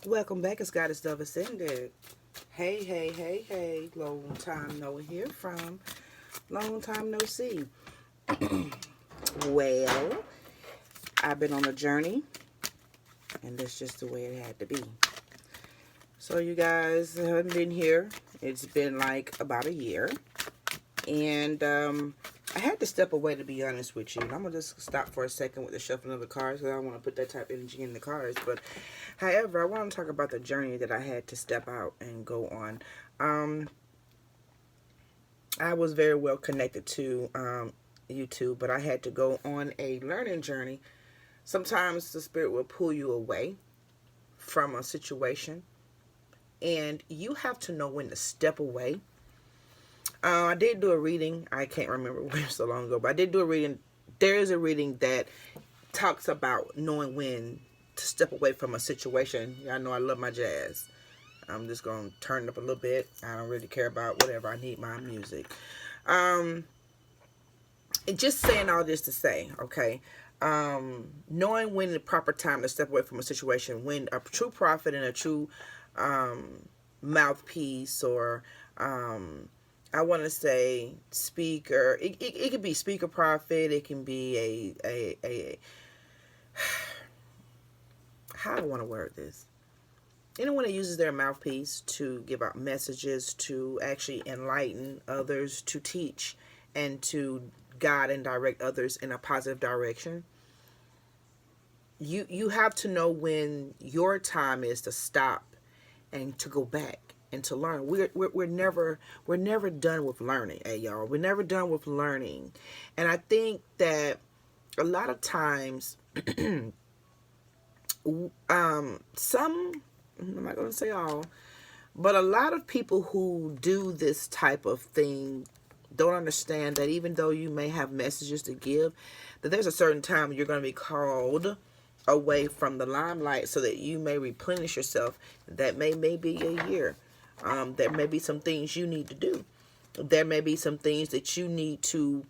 Welcome back. It's Goddess Dove Ascended. Hey, hey, hey, hey. Long time no hear from. Long time no see. Well, I've been on a journey, and that's just the way it had to be. So, you guys haven't been here. It's been like about a year. And I had to step away, to be honest with you. And I'm going to just stop for a second with the shuffling of the cards because I don't want to put that type of energy in the cards. But however, I want to talk about the journey that I had to step out and go on. Um, I was very well connected to YouTube, but I had to go on a learning journey. Sometimes the spirit will pull you away from a situation, and you have to know when to step away. I did do a reading. I can't remember when, so long ago, but I did do a reading. There is a reading that talks about knowing when to step away from a situation. Y'all know I love my jazz. I'm just going to turn it up a little bit. I don't really care about whatever. I need my music. And just saying all this to say, okay, knowing when the proper time to step away from a situation, when a true prophet and a true mouthpiece, or I want to say speaker, it could be speaker prophet, it can be a how do I want to word this? Anyone that uses their mouthpiece to give out messages, to actually enlighten others, to teach, and to guide and direct others in a positive direction. You have to know when your time is to stop and to go back and to learn. We're never done with learning, hey y'all. We're never done with learning, and I think that a lot of times, some, I'm not going to say all, but a lot of people who do this type of thing don't understand that even though you may have messages to give, that there's a certain time you're going to be called away from the limelight so that you may replenish yourself. That may be a year. There may be some things you need to do. There may be some things that you need to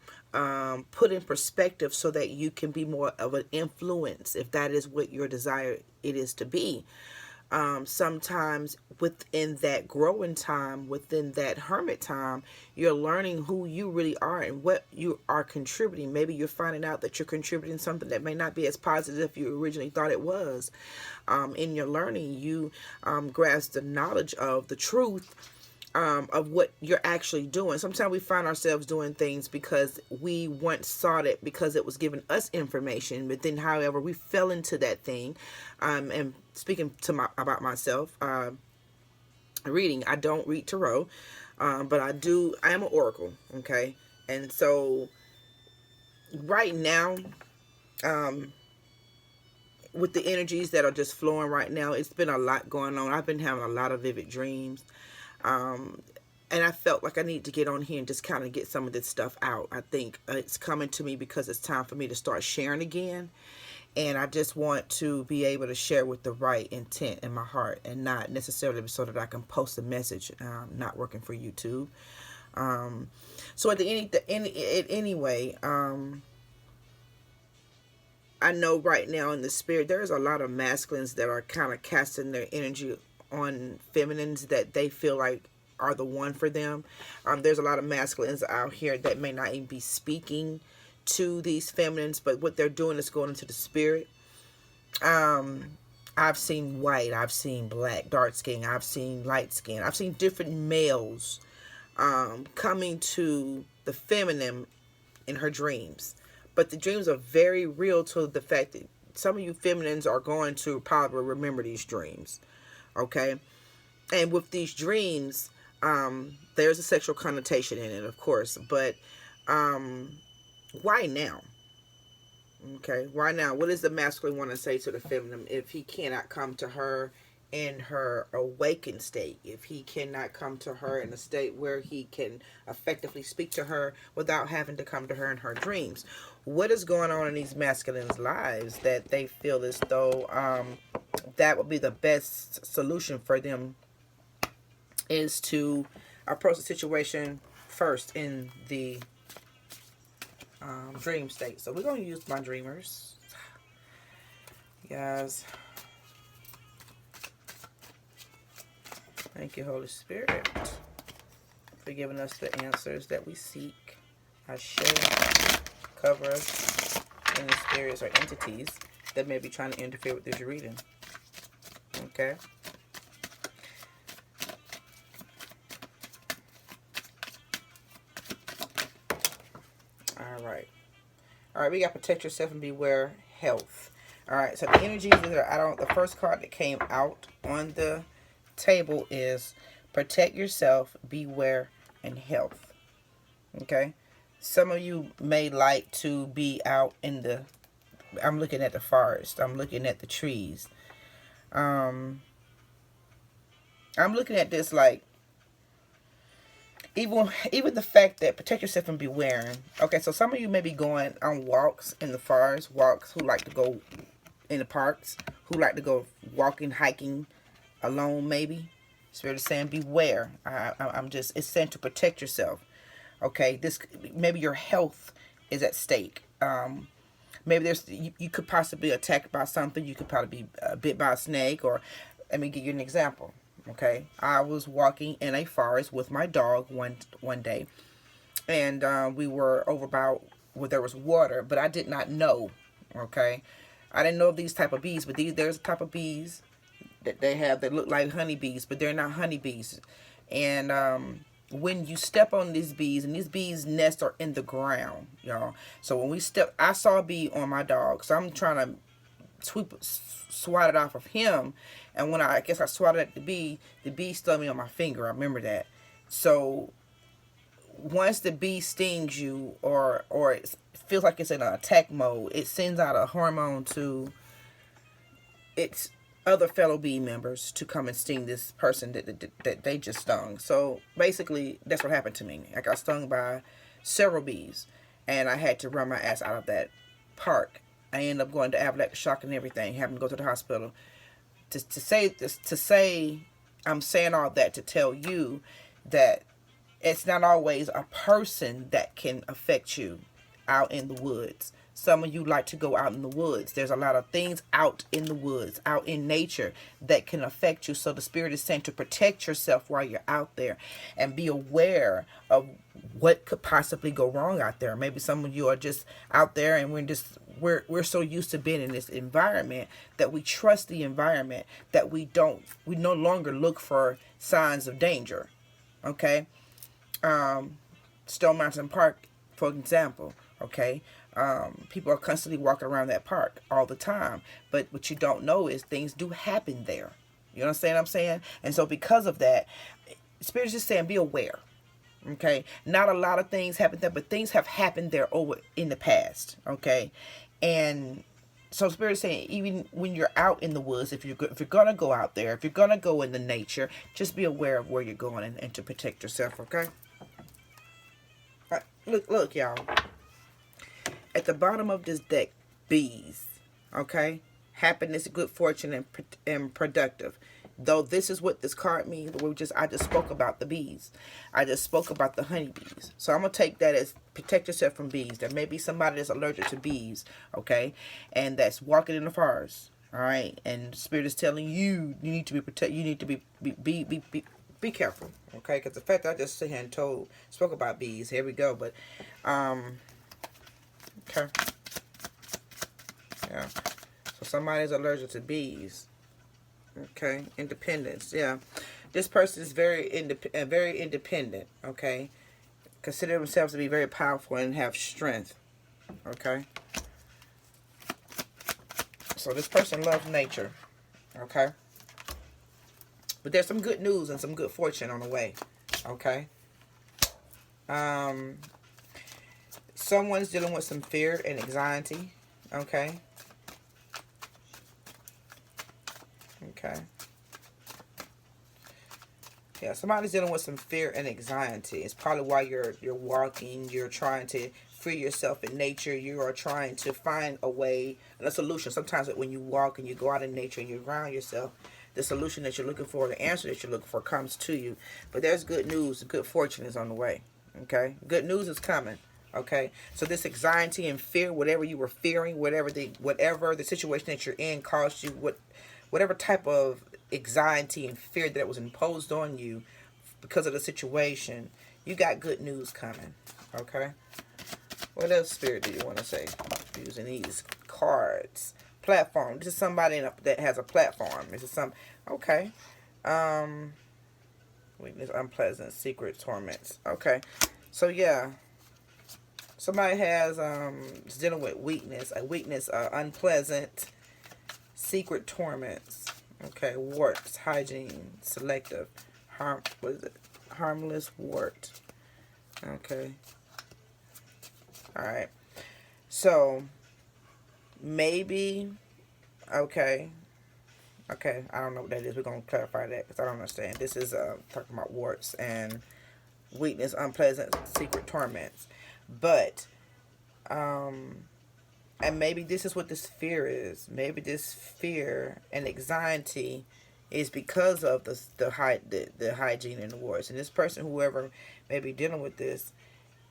put in perspective so that you can be more of an influence, if that is what your desire it is to be. Sometimes within that growing time, within that hermit time, you're learning who you really are and what you are contributing. Maybe you're finding out that you're contributing something that may not be as positive as you originally thought it was. In your learning, you grasp the knowledge of the truth, of what you're actually doing. Sometimes we find ourselves doing things because we once sought it because it was giving us information, but then, however, we fell into that thing. And speaking about myself, reading, I don't read tarot, but I do. I am an oracle, okay, and so right now, with the energies that are just flowing right now, it's been a lot going on. I've been having a lot of vivid dreams. Um, and I felt like I need to get on here and just kind of get some of this stuff out. I think it's coming to me because it's time for me to start sharing again. And I just want to be able to share with the right intent in my heart, and not necessarily so that I can post a message, not working for YouTube. Um, so at anyway, I know right now in the spirit, there's a lot of masculines that are kind of casting their energy on feminines that they feel like are the one for them. There's a lot of masculines out here that may not even be speaking to these feminines, but what they're doing is going into the spirit. I've seen white, I've seen black, dark skin, I've seen light skin, I've seen different males coming to the feminine in her dreams. But the dreams are very real to the fact that some of you feminines are going to probably remember these dreams. Okay? And with these dreams, there's a sexual connotation in it, of course. But why now? Okay, why now? What does the masculine want to say to the feminine if he cannot come to her in her awakened state? If he cannot come to her in a state where he can effectively speak to her without having to come to her in her dreams? What is going on in these masculines' lives that they feel as though that would be the best solution for them is to approach the situation first in the dream state? So we're going to use my dreamers. Guys, Thank you, Holy Spirit, for giving us the answers that we seek. I share, cover us, any spirits or entities that may be trying to interfere with this reading. Okay? Alright. Alright, we got protect yourself and beware health. Alright, so the energies that are out on the first card that came out on the table is protect yourself, beware, and health. Okay? Some of you may like to be out in the, I'm looking at the forest. I'm looking at the trees. I'm looking at this like, even the fact that protect yourself and beware. Okay, so some of you may be going on walks in the forest, walks who like to go in the parks, who like to go walking, hiking alone maybe. Spirit is saying beware. I'm just, it's saying to protect yourself. Okay, this, maybe your health is at stake. Maybe there's, you could possibly be attacked by something. You could probably be bit by a snake, or let me give you an example. Okay, I was walking in a forest with my dog one day, and we were over about where there was water, but I did not know. Okay, I didn't know these type of bees, but there's a type of bees that they have that look like honeybees, but they're not honeybees. And when you step on these bees, and these bees' nests are in the ground, y'all. So when we step, I saw a bee on my dog, so I'm trying to swat it off of him. And when I guess I swatted at the bee stung me on my finger. I remember that. So once the bee stings you, or it feels like it's in an attack mode, it sends out a hormone to its other fellow bee members to come and sting this person that they just stung. So basically, that's what happened to me. I got stung by several bees, and I had to run my ass out of that park. I ended up going to anaphylactic shock and everything, having to go to the hospital. To say, I'm saying all that to tell you that it's not always a person that can affect you out in the woods. Some of you like to go out in the woods. There's a lot of things out in the woods, out in nature, that can affect you. So the Spirit is saying to protect yourself while you're out there, and be aware of what could possibly go wrong out there. Maybe some of you are just out there, and we're so used to being in this environment that we trust the environment, that we no longer look for signs of danger. Okay? Stone Mountain Park, for example. Okay? People are constantly walking around that park all the time. But what you don't know is things do happen there. You understand what I'm saying? And so because of that, Spirit is just saying be aware. Okay? Not a lot of things happen there, but things have happened there over in the past. Okay? And so Spirit is saying, even when you're out in the woods, if you're going to go out there, if you're going to go in the nature, just be aware of where you're going, and to protect yourself. Okay? All right, look, y'all. At the bottom of this deck, bees, okay? Happiness, good fortune, and productive. Though this is what this card means, I just spoke about the bees. I just spoke about the honeybees. So I'm going to take that as protect yourself from bees. There may be somebody that's allergic to bees, okay? And that's walking in the forest, all right? And Spirit is telling you, you need to be protected. You need to be careful, okay? Because the fact that I just sit here and spoke about bees, here we go. But, okay. Yeah. So somebody's allergic to bees. Okay. Independence. Yeah. This person is very independent. Okay. Consider themselves to be very powerful and have strength. Okay. So this person loves nature. Okay. But there's some good news and some good fortune on the way. Okay. Someone's dealing with some fear and anxiety. Okay. Okay. Yeah, somebody's dealing with some fear and anxiety. It's probably why you're walking. You're trying to free yourself in nature. You are trying to find a way and a solution. Sometimes when you walk and you go out in nature and you ground yourself, the solution that you're looking for, the answer that you're looking for, comes to you. But there's good news. Good fortune is on the way. Okay. Good news is coming. Okay, so this anxiety and fear, whatever you were fearing, whatever the situation that you're in caused you, whatever type of anxiety and fear that was imposed on you because of the situation, you got good news coming. Okay? What else, Spirit, do you want to say? Using these cards. Platform. This is somebody that has a platform. This is some... Okay. Weakness, unpleasant, secret, torments. Okay. So, yeah. Somebody has... is dealing with weakness. A weakness, unpleasant, secret, torments. Okay. Warts, hygiene, selective, what is it? Harmless, wart. Okay. Alright. So, maybe, okay, I don't know what that is. We're going to clarify that because I don't understand. This is talking about warts and weakness, unpleasant, secret torments. But, and maybe this is what this fear is. Maybe this fear and anxiety is because of the hygiene and the warts. And this person, whoever may be dealing with this,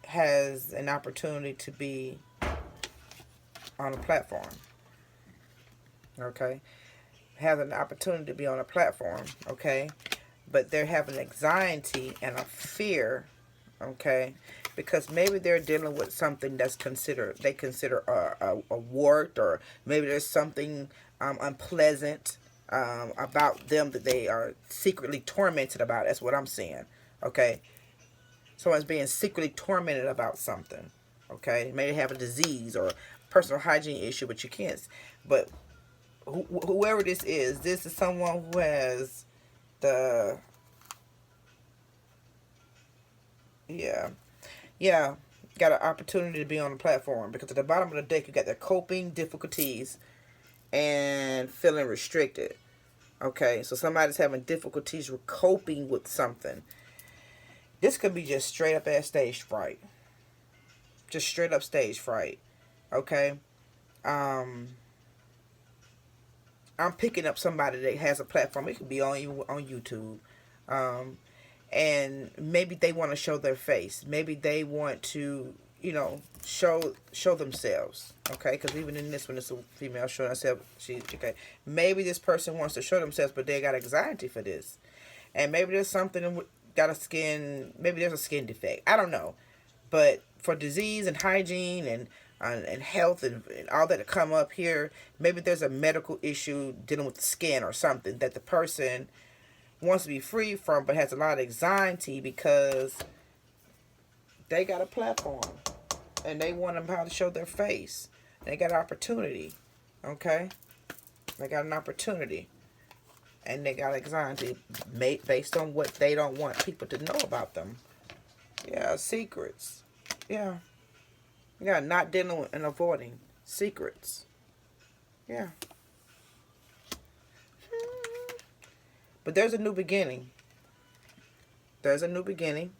has an opportunity to be on a platform. Okay? Have an opportunity to be on a platform. Okay? But they're having anxiety and a fear. Okay? Because maybe they're dealing with something that's they consider a wart, or maybe there's something unpleasant about them that they are secretly tormented about. That's what I'm saying. Okay? Someone's being secretly tormented about something. Okay? Maybe they have a disease or a personal hygiene issue, but you can't. But whoever this is someone who has the... Yeah, got an opportunity to be on the platform. Because at the bottom of the deck, you got the coping difficulties and feeling restricted. Okay? So somebody's having difficulties with coping with something. This could be just straight up ass stage fright. Just straight up stage fright. Okay? I'm picking up somebody that has a platform. It could be on YouTube. And maybe they want to show their face. Maybe they want to, show themselves. Okay? Because even in this one, it's a female showing herself. Okay. Maybe this person wants to show themselves, but they got anxiety for this. And maybe there's something... maybe there's a skin defect. I don't know. But for disease and hygiene and health and all that to come up here, maybe there's a medical issue dealing with the skin or something that the person wants to be free from, but has a lot of anxiety because they got a platform and they want them how to show their face. And they got an opportunity. Okay? They got an opportunity. And they got anxiety based on what they don't want people to know about them. Yeah, secrets. Yeah. Yeah, not dealing with and avoiding secrets. Yeah. But there's a new beginning. There's a new beginning.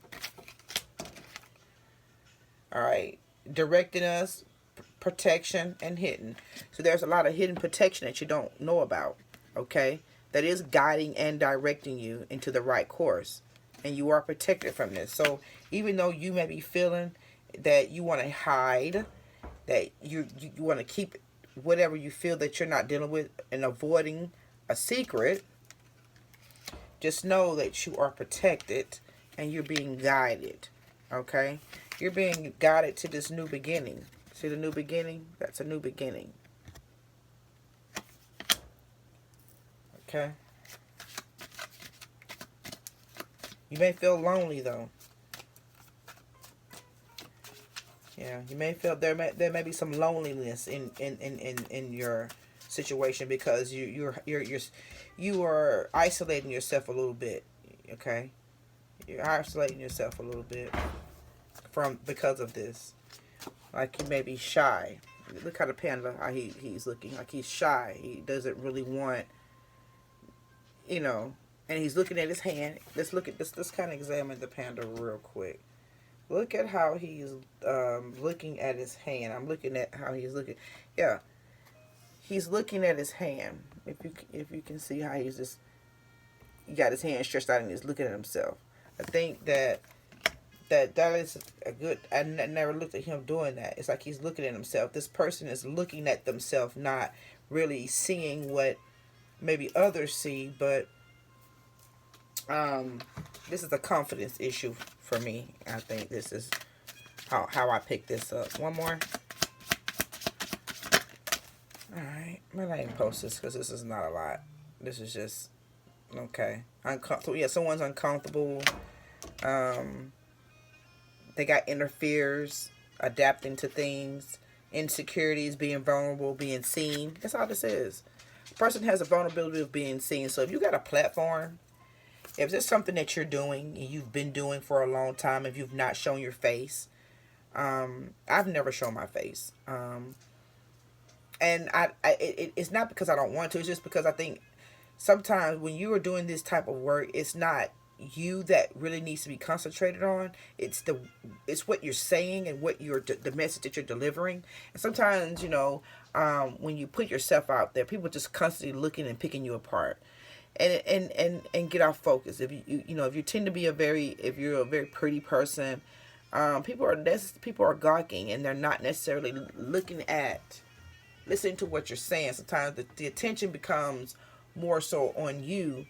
Alright. Directing us, protection, and hidden. So there's a lot of hidden protection that you don't know about. Okay? That is guiding and directing you into the right course. And you are protected from this. So even though you may be feeling that you want to hide, that you want to keep whatever you feel that you're not dealing with and avoiding a secret, just know that you are protected and you're being guided. Okay? You're being guided to this new beginning. See the new beginning? That's a new beginning. Okay. You may feel lonely though. Yeah, you may feel there may be some loneliness in your situation because you are isolating yourself a little bit. Okay, you're isolating yourself a little bit because of this. Like you may be shy. Look how the panda how he's looking like he's shy. He doesn't really want. And he's looking at his hand. Let's look at this. Let's kind of examine the panda real quick. Look at how he's looking at his hand. I'm looking at how he's looking. Yeah, he's looking at his hand. If you can see how he's just, he got his hand stretched out and he's looking at himself. I think that is a good. I never looked at him doing that. It's like he's looking at himself. This person is looking at themselves, not really seeing what maybe others see, but um, this is a confidence issue for me. I think this is how I pick this up. One more. All right, I'm not even post this because this is not a lot. This is just okay. Uncomfortable. Yeah, someone's uncomfortable. Um, they got inner fears, adapting to things, insecurities, being vulnerable, being seen. That's all this is. A person has a vulnerability of being seen. So if you got a platform, if there's something that you're doing and you've been doing for a long time, if you've not shown your face, I've never shown my face. And it's not because I don't want to. It's just because I think sometimes when you are doing this type of work, it's not you that really needs to be concentrated on. It's what you're saying and what you're the message that you're delivering. And sometimes when you put yourself out there, people just constantly looking and picking you apart. And get off focus. If if you tend to be if you're a very pretty person, people are gawking and they're not necessarily listening to what you're saying. Sometimes the attention becomes more so on you,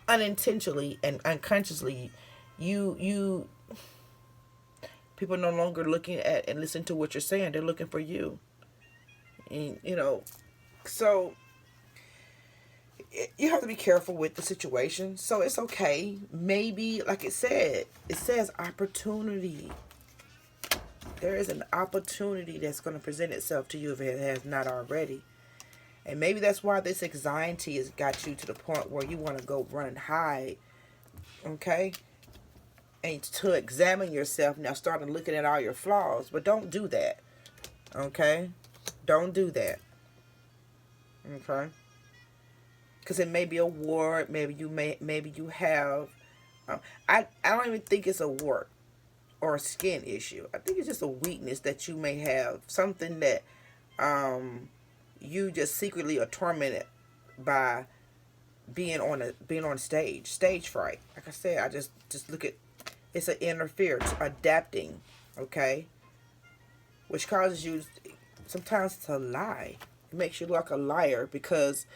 unintentionally and unconsciously. You people no longer looking at and listen to what you're saying. They're looking for you, and so you have to be careful with the situation. So it's okay. Maybe, like it says opportunity. There is an opportunity that's going to present itself to you if it has not already. And maybe that's why this anxiety has got you to the point where you want to go run and hide. Okay? And to examine yourself, now starting looking at all your flaws. But don't do that. Okay? Don't do that. Okay? Because it may be a wart. Maybe you have. I don't even think it's a wart or a skin issue. I think it's just a weakness that you may have. Something that you just secretly are tormented by being on stage fright. Like I said, I just look at it's an interference, adapting, okay, which causes you sometimes to lie. It makes you look like a liar because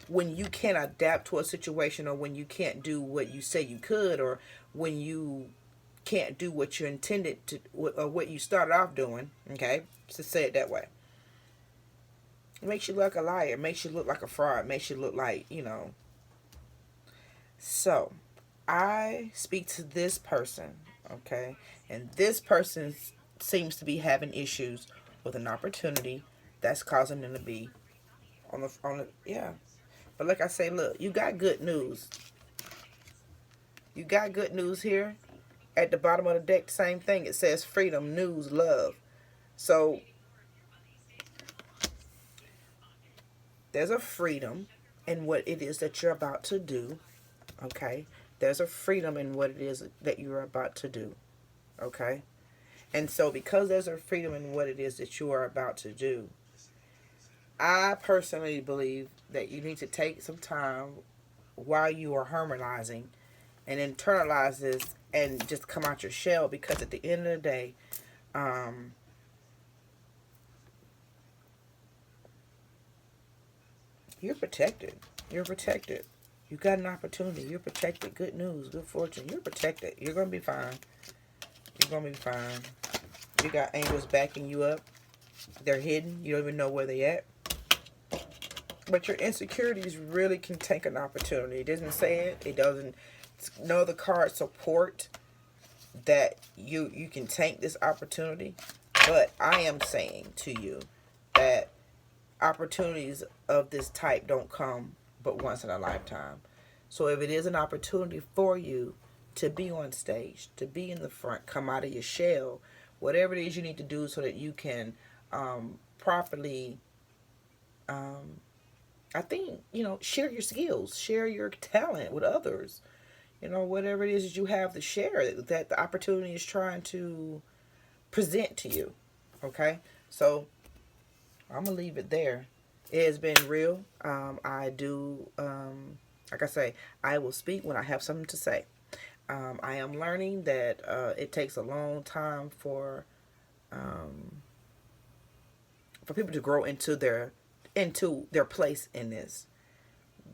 when you can't adapt to a situation, or when you can't do what you say you could, or when you can't do what you intended to, or what you started off doing, okay, to say it that way, it makes you look like a liar. It makes you look like a fraud. It makes you look like, So, I speak to this person, okay, and this person seems to be having issues with an opportunity that's causing them to be yeah. But like I say, look, you got good news. You got good news here. At the bottom of the deck, same thing. It says freedom, news, love. So there's a freedom in what it is that you're about to do. Okay? There's a freedom in what it is that you're about to do. Okay? And so because there's a freedom in what it is that you are about to do, I personally believe that you need to take some time while you are harmonizing and internalize this and just come out your shell, because at the end of the day, you're protected. You're protected. You got an opportunity. You're protected. Good news. Good fortune. You're protected. You're going to be fine. You're going to be fine. You got angels backing you up. They're hidden. You don't even know where they're at. But your insecurities really can take an opportunity. It doesn't say it. It doesn't. No other cards support that you can take this opportunity. But I am saying to you that opportunities of this type don't come but once in a lifetime. So if it is an opportunity for you to be on stage, to be in the front, come out of your shell, whatever it is you need to do so that you can properly, I think, share your skills, share your talent with others. Whatever it is that you have to share, that the opportunity is trying to present to you. Okay? So I'm going to leave it there. It has been real. I do, like I say, I will speak when I have something to say. I am learning that it takes a long time for people to grow into their place in this.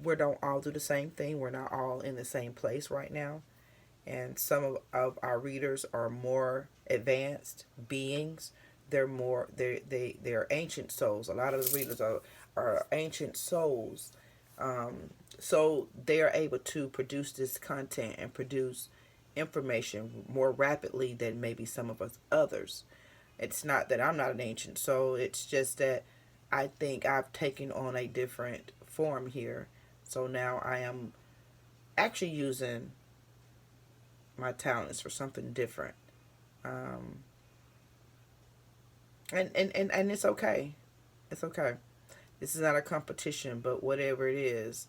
we don't all do the same thing. We're not all in the same place right now. And some of our readers are more advanced beings. They're ancient souls. A lot of the readers are ancient souls. So they are able to produce this content and produce information more rapidly than maybe some of us others. It's not that I'm not an ancient soul. It's just that I think I've taken on a different form here. So now I am actually using my talents for something different. Um, and it's okay. It's okay. This is not a competition, but whatever it is,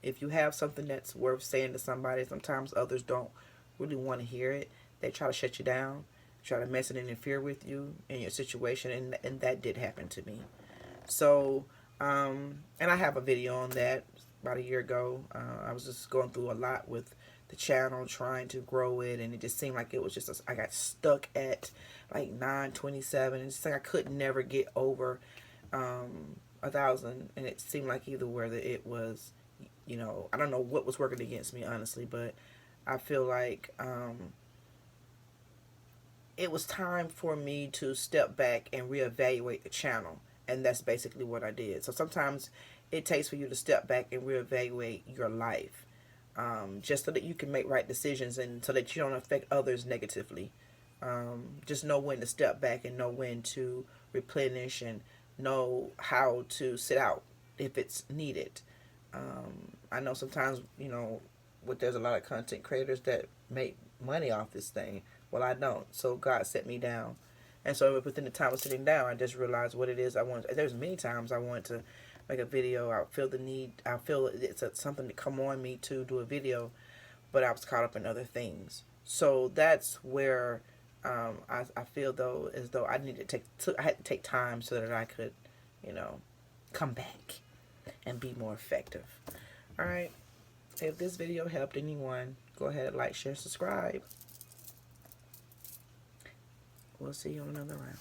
if you have something that's worth saying to somebody, sometimes others don't really want to hear it. They try to shut you down, try to mess and interfere with you in your situation, and that did happen to me. So, and I have a video on that about a year ago. I was just going through a lot with the channel, trying to grow it, and it just seemed like it was just I got stuck at like 927, and it's like I could never get over 1,000, and it seemed like either whether it was, I don't know what was working against me honestly, but I feel like it was time for me to step back and reevaluate the channel, and that's basically what I did. So sometimes it takes for you to step back and reevaluate your life, just so that you can make right decisions and so that you don't affect others negatively. Just know when to step back and know when to replenish and know how to sit out if it's needed. I know sometimes, there's a lot of content creators that make money off this thing. Well, I don't. So God set me down. And so within the time of sitting down, I just realized what it is I want. There's many times I want to make a video. I feel the need. I feel it's something to come on me to do a video, but I was caught up in other things. So that's where I feel though as though I need I had to take time so that I could, come back and be more effective. All right. If this video helped anyone, go ahead, like, share, subscribe. We'll see you on another round.